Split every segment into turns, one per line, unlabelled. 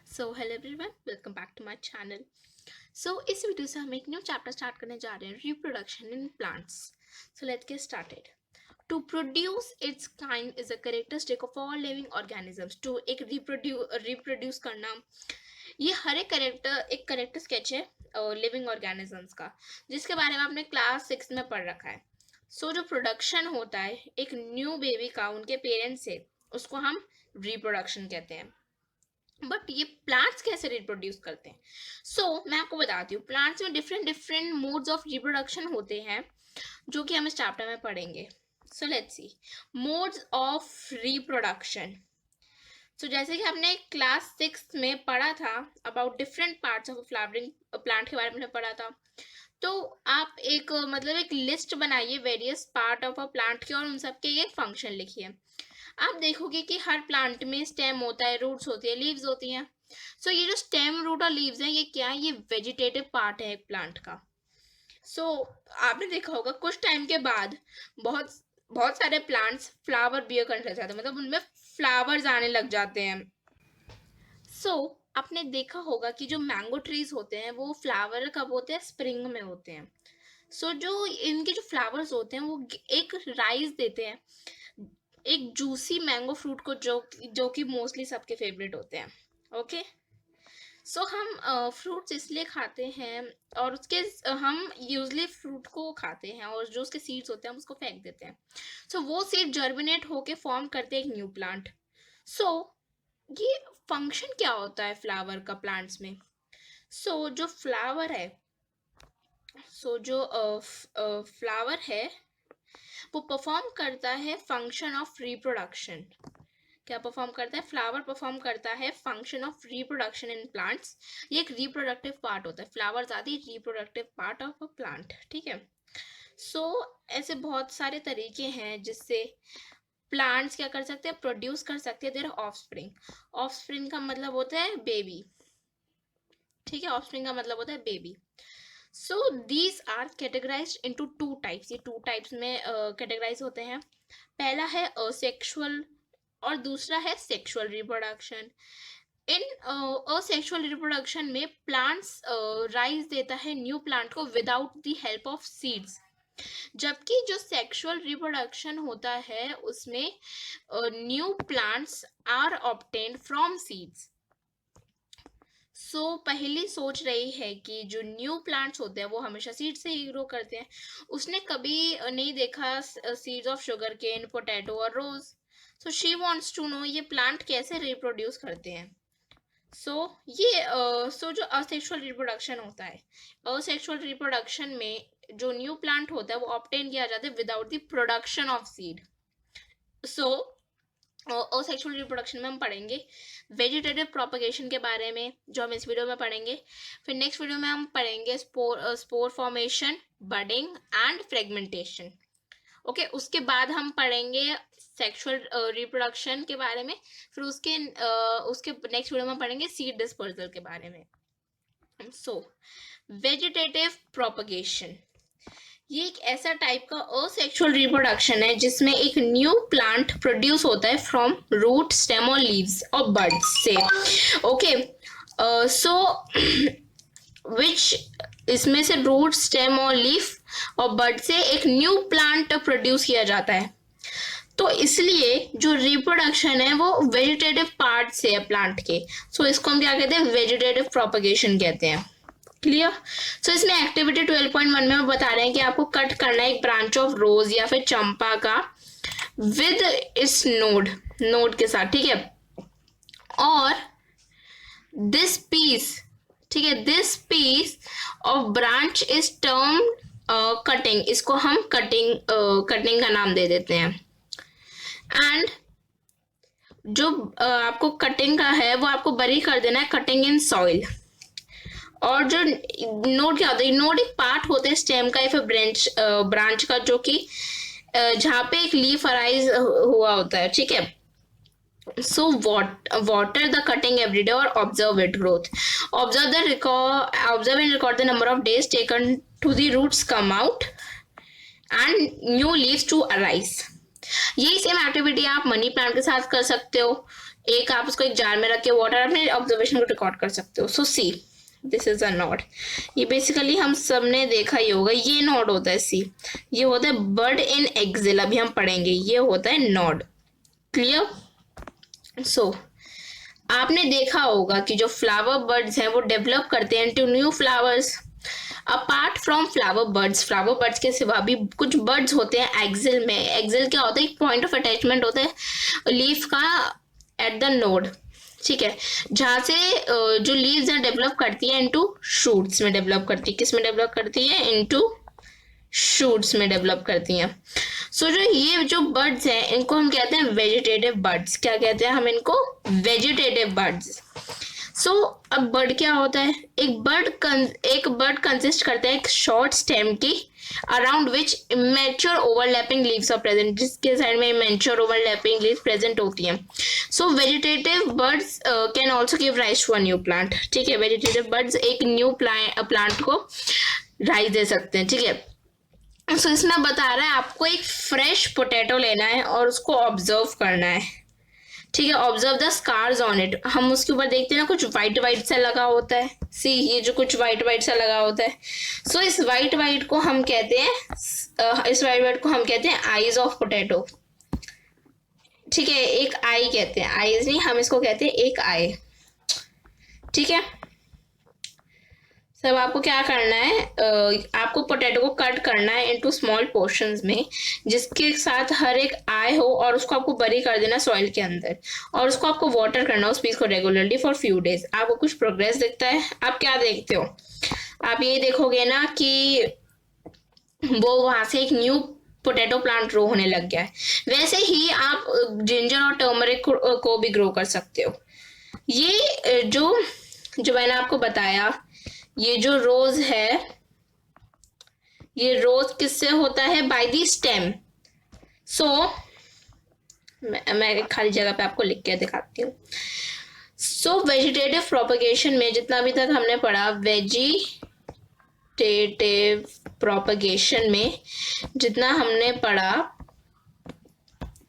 So hello everyone, welcome back to my channel. इस video से हम एक न्यू चैप्टर स्टार्ट करने जा रहे हैं, reproduction in plants. So let's get started. To produce its kind is a characteristic of all living organisms. To एक reproduce करना, ये हर एक करेक्टर स्केच है लिविंग ऑर्गेनिजम्स का, जिसके बारे में आपने क्लास 6 में पढ़ रखा है। जो प्रोडक्शन होता है एक न्यू बेबी का उनके पेरेंट्स से, उसको हम रिप्रोडक्शन कहते हैं। बट ये प्लांट्स कैसे रिप्रोड्यूस करते हैं? मैं आपको बताती हूँ, प्लांट्स में different different modes of reproduction होते हैं, जो कि हम इस चैप्टर में पढ़ेंगे। Let's see modes of reproduction. जैसे कि हमने क्लास 6 में पढ़ा था about different parts of flowering plant के बारे में पढ़ा था। तो आप एक लिस्ट बनाइए various part of a plant के, और उन सब के एक फंक्शन लिखिए। आप देखोगे कि हर प्लांट में स्टेम होता है, रूट्स होती है, लीव्स होती हैं। ये जो स्टेम, रूट और लीव्स हैं, ये क्या है? ये वेजिटेटिव पार्ट है एक प्लांट का। आपने देखा होगा कुछ टाइम के बाद बहुत बहुत सारे प्लांट्स फ्लावर बियर करने लग जाते हैं, मतलब उनमें फ्लावर्स आने लग जाते हैं। आपने देखा होगा कि जो मैंगो ट्रीज होते हैं वो फ्लावर कब होते हैं? स्प्रिंग में होते हैं। जो इनके जो फ्लावर्स होते हैं वो एक राइस देते हैं, एक जूसी मैंगो फ्रूट को, जो कि मोस्टली सबके फेवरेट होते हैं। ओके, हम फ्रूट्स इसलिए खाते हैं, और उसके हम यूजली फ्रूट को खाते हैं, और जो उसके सीड्स होते हैं हम उसको फेंक देते हैं। वो सीड जर्मिनेट होके फॉर्म करते हैं एक न्यू प्लांट। सो ये फंक्शन क्या होता है फ्लावर का प्लांट्स में? जो फ्लावर है, जो फ्लावर है वो परफॉर्म करता है फंक्शन ऑफ रिप्रोडक्शन। क्या परफॉर्म करता है? फ्लावर परफॉर्म करता है function of reproduction in plants. ये एक रिप्रोडक्टिव पार्ट होता है, फ्लावर्स आदि reproductive part of a plant. ठीक है। ऐसे बहुत सारे तरीके हैं जिससे प्लांट्स क्या कर सकते हैं? प्रोड्यूस कर सकते हैं देयर ऑफस्प्रिंग। ऑफस्प्रिंग का मतलब होता है बेबी। ठीक है, ऑफस्प्रिंग का मतलब होता है baby. These are categorize into two types. ये टू टाइप्स में कैटेगराइज होते हैं। पहला है असेक्सुअल और दूसरा है सेक्सुअल रिप्रोडक्शन। इन असेक्सुअल रिप्रोडक्शन में प्लांट्स राइज देता है न्यू प्लांट को without the help of seeds, जबकि जो सेक्सुअल रिप्रोडक्शन होता है उसमें new plants are obtained from seeds. पहली सोच रही है कि जो न्यू प्लांट्स होते हैं वो हमेशा सीड से ही ग्रो करते हैं। उसने कभी नहीं देखा seeds of sugar cane, potato और rose. She wants to know ये प्लांट कैसे रिप्रोड्यूस करते हैं। जो असेक्सुअल रिप्रोडक्शन होता है, असेक्सुअल रिप्रोडक्शन में जो न्यू प्लांट होता है वो ऑब्टेन किया जाता है without the production of seed. Asexual reproduction में हम पढ़ेंगे वेजिटेटिव प्रोपगेशन के बारे में, जो हम इस वीडियो में पढ़ेंगे। फिर नेक्स्ट वीडियो में हम पढ़ेंगे spore formation, budding and fragmentation. Okay, उसके बाद हम पढ़ेंगे सेक्सुअल रिप्रोडक्शन के बारे में। फिर उसके नेक्स्ट वीडियो में पढ़ेंगे सीड डिस्पर्सल के बारे में। वेजिटेटिव प्रोपगेशन ये एक ऐसा टाइप का असेक्सुअल रिप्रोडक्शन है जिसमें एक न्यू प्लांट प्रोड्यूस होता है फ्रॉम रूट, स्टेम और लीव्स और बड्स से। ओके, विच इसमें से रूट, स्टेम और लीफ और बड से एक न्यू प्लांट प्रोड्यूस किया जाता है। तो इसलिए जो रिप्रोडक्शन है वो वेजिटेटिव पार्ट से है प्लांट के। इसको हम क्या कहते हैं? वेजिटेटिव प्रोपगेशन कहते हैं। क्लियर? इसमें एक्टिविटी 12.1 में बता रहे हैं कि आपको कट करना है एक ब्रांच ऑफ रोज या फिर चंपा का विद इस नोड के साथ। ठीक है, और दिस पीस, ठीक है, this piece of branch is term cutting. इसको हम कटिंग का नाम दे देते हैं। एंड जो आपको कटिंग का है वो आपको बरी कर देना है, कटिंग इन सॉइल। और जो नोड क्या होता है? नोड एक पार्ट होता है स्टेम का या फिर ब्रांच का, जो कि जहाँ पे एक लीफ अराइज हुआ होता है। ठीक है, water the cutting every day or observe it growth. Observe and record the number of days taken to the roots come out and new leaves to arise. यही सेम एक्टिविटी आप money plant के साथ कर सकते हो। एक आप उसको एक जार में रख के वाटर अपने ऑब्जर्वेशन को रिकॉर्ड कर सकते हो। So see this is a node. ये बेसिकली हम सबने देखा ही होगा, ये नोड होता है सी, ये होता है बर्ड इन एक्सिल, अभी हम पढ़ेंगे, ये होता है नोड। क्लियर? सो आपने देखा होगा कि जो फ्लावर बर्ड्स हैं वो डेवलप करते हैं into new flowers. Apart from flower birds के सिवा भी कुछ बर्ड्स होते हैं एक्सिल में। एक्सिल क्या होता है? एक पॉइंट ऑफ अटैचमेंट होता है लीफ का एट द नोड, ठीक है, जहां से जो लीव्स हैं डेवलप करती है इनटू शूट्स में डेवलप करती है। किस में डेवलप करती है? इनटू शूट्स में डेवलप करती हैं। सो जो ये जो बर्ड्स हैं इनको हम कहते हैं वेजिटेटिव बर्ड्स। क्या कहते हैं हम इनको? Vegetative birds. सो अब बर्ड क्या होता है? एक बर्ड कंसिस्ट करता है एक शॉर्ट स्टेम की around which immature overlapping leaves are present, जिसके साइड में इमेच्योर ओवरलैपिंग लीव्स प्रेजेंट होती हैं। So vegetative buds can also give rise to a new plant, ठीक है। वेजिटेटिव बर्ड्स एक न्यू प्लांट को राइज दे सकते हैं, ठीक है। सो इसमें बता रहा है आपको एक फ्रेश पोटैटो लेना है और उसको ऑब्जर्व करना है, ठीक है। Observe the scars on it. हम उसके ऊपर देखते हैं ना कुछ व्हाइट व्हाइट सा लगा होता है, सी ये जो कुछ व्हाइट व्हाइट सा लगा होता है। सो इस व्हाइट व्हाइट को हम कहते हैं आईज ऑफ पोटैटो, ठीक है। एक आई कहते हैं, आईज नहीं, हम इसको कहते हैं एक आई, ठीक है। सब आपको क्या करना है, आपको पोटैटो को कट करना है इनटू स्मॉल पोर्शंस में, जिसके साथ हर एक आय हो, और उसको आपको बरी कर देना सॉइल के अंदर, और उसको आपको वाटर करना उस पीस को रेगुलरली फॉर फ्यू डेज। आपको कुछ प्रोग्रेस दिखता है? आप क्या देखते हो? आप ये देखोगे ना कि वो वहां से एक न्यू पोटैटो प्लांट ग्रो होने लग गया है। वैसे ही आप जिंजर और टर्मरिक को भी ग्रो कर सकते हो। ये जो मैंने आपको बताया, ये जो रोज है, ये रोज किससे होता है? By the stem. सो मैं खाली जगह पे आपको लिख के दिखाती हूँ। सो वेजिटेटिव प्रोपगेशन में जितना अभी तक हमने पढ़ा, वेजिटेटिव प्रोपगेशन में जितना हमने पढ़ा,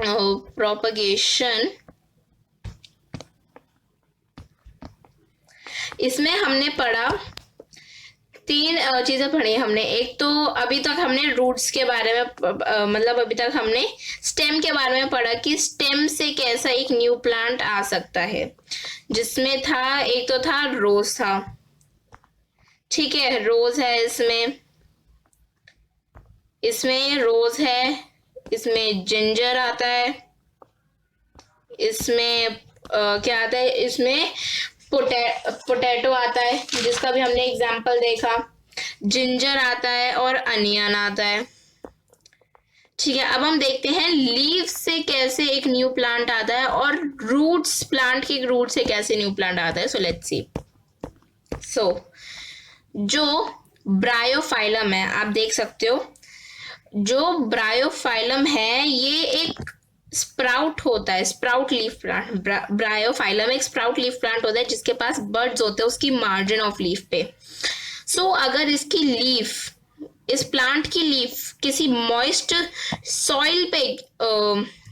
प्रोपगेशन, इसमें हमने पढ़ा तीन चीजें पढ़ी हमने। एक तो अभी तक हमने रूट्स के बारे में मतलब अभी तक हमने स्टेम के बारे में पढ़ा कि स्टेम से कैसा एक न्यू प्लांट आ सकता है, जिसमें था एक तो था रोज था, ठीक है। रोज है, इसमें रोज है, इसमें जिंजर आता है, इसमें क्या आता है? इसमें पोटैटो आता है, जिसका भी हमने एग्जाम्पल देखा, जिंजर आता है और अनियन आता है, ठीक है। अब हम देखते हैं लीव से कैसे एक न्यू प्लांट आता है, और रूट्स, प्लांट के रूट से कैसे न्यू प्लांट आता है। सो लेट्स सी। सो जो ब्रायोफाइलम है, आप देख सकते हो, जो ब्रायोफाइलम है ये एक स्प्राउट होता है, स्प्राउट लीफ प्लांट। ब्रायोफाइलम एक स्प्राउट लीफ प्लांट होता है जिसके पास बर्ड्स होते हैं उसकी मार्जिन ऑफ लीफ पे। सो अगर इसकी लीफ, इस प्लांट की लीफ किसी मॉइस्ट सॉइल पे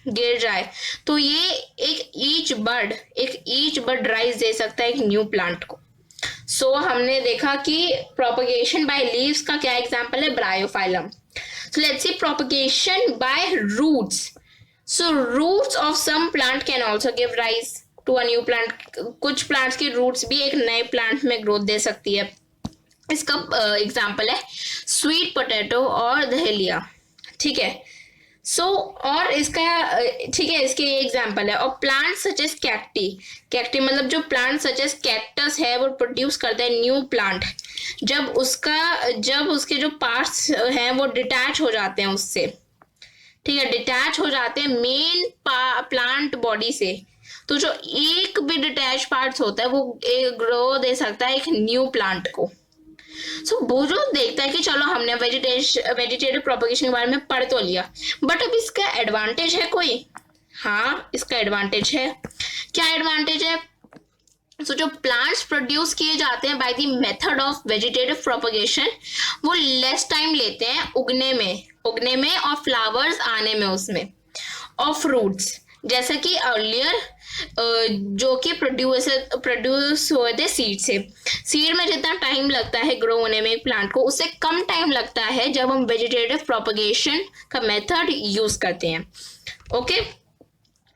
गिर जाए तो ये एक ईच बर्ड राइज दे सकता है एक न्यू प्लांट को। सो हमने देखा कि प्रोपगेशन बाय लीव्स का क्या एग्जांपल है? Bryophyllum. So let's see propagation by roots. So roots of some plant can also give rise to a new plant. कुछ plants की roots भी एक नए plant में growth दे सकती है। इसका एग्जाम्पल है स्वीट पोटैटो और दहलिया, ठीक है। सो और इसका ठीक है, इसके एग्जाम्पल है। और प्लांट सच एज कैक्टी मतलब जो प्लांट सच एज कैक्टस है वो प्रोड्यूस करता है न्यू प्लांट जब उसके जो पार्ट्स हैं वो डिटैच हो जाते हैं उससे, ठीक है, डिटैच हो जाते हैं मेन प्लांट बॉडी से। तो जो एक भी डिटैच पार्ट्स होता है वो ग्रो दे सकता है एक न्यू प्लांट को। सो वो जो देखता है कि चलो हमने वेजिटेटिव प्रोपगेशन के बारे में पढ़ तो लिया, बट अब इसका एडवांटेज है कोई? हाँ, इसका एडवांटेज है। क्या एडवांटेज है? सो जो प्लांट्स प्रोड्यूस किए जाते हैं by the method of vegetative propagation वो लेस टाइम लेते हैं उगने में और फ्लावर्स आने में उसमें। ऑफ रूट्स, जैसा कि अर्लियर जो कि प्रोड्यूस हुए थे सीड से। सीड में जितना टाइम लगता है ग्रो होने में एक प्लांट को, उससे कम टाइम लगता है जब हम वेजिटेटिव प्रोपगेशन का मेथड यूज करते हैं। ओके,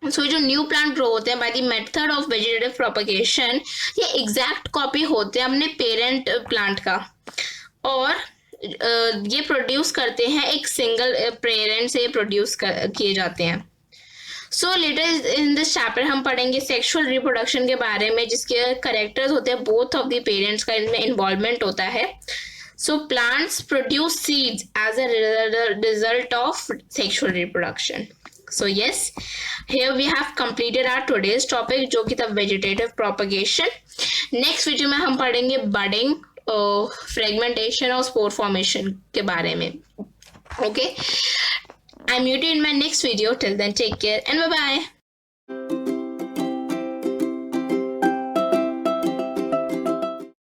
सो जो न्यू प्लांट ग्रो होते हैं by the method of vegetative propagation, ये एग्जैक्ट कॉपी होते हैं अपने पेरेंट प्लांट का, और ये प्रोड्यूस करते हैं एक सिंगल पेरेंट से प्रोड्यूस किए जाते हैं। सो लेटर इन दिस चैप्टर हम पढ़ेंगे सेक्सुअल रिप्रोडक्शन के बारे में, जिसके करेक्टर्स होते हैं बोथ ऑफ द पेरेंट्स का इनमें इन्वॉल्वमेंट होता है। So plants produce seeds as a result of sexual reproduction. So yes, here we have completed our today's topic, जो कि था वेजिटेटिव प्रोपगेशन। नेक्स्ट वीडियो में हम पढ़ेंगे बडिंग, फ्रेगमेंटेशन और स्पोर फॉर्मेशन के बारे में। Okay, I meet you in my next video. Till then, take care and bye bye.